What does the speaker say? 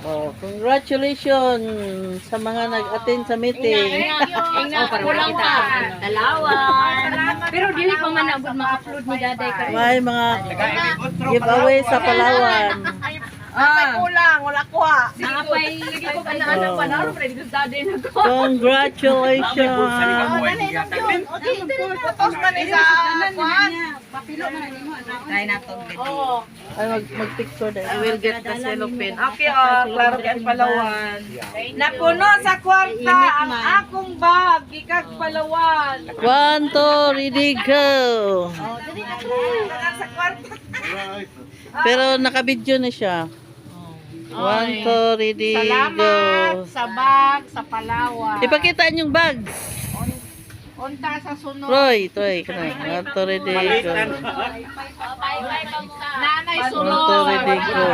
Oh, congratulations sa mga nag-attend sa meeting. Kulang pa. Dalawan. Pero dili pa man abot ma-upload ni Daday karon. May mga giveaway sa Palawan. Kulang, wala kuha. Naapay lagi ko kana-anak pa na ron dito sa Daday na ko. Congratulations. Tapos man isa. Papilo man nimo anak. Dahil na to. Ay, mag-picture din. I will get the cellophane. Okay, klaro kay Palawan. Napuno sa kwarta ang akong bag, ikag Palawan. 1, 2, ready, go. Sa kwarta. Pero nakabidyo na siya. 1, 2, ready, go. Salamat sa bag sa Palawan. Ipakita yung bags. Unta sa sunod. Roy, Toy, 1, 2, ready, go. Nanay 1, sunod. 2, ready, go.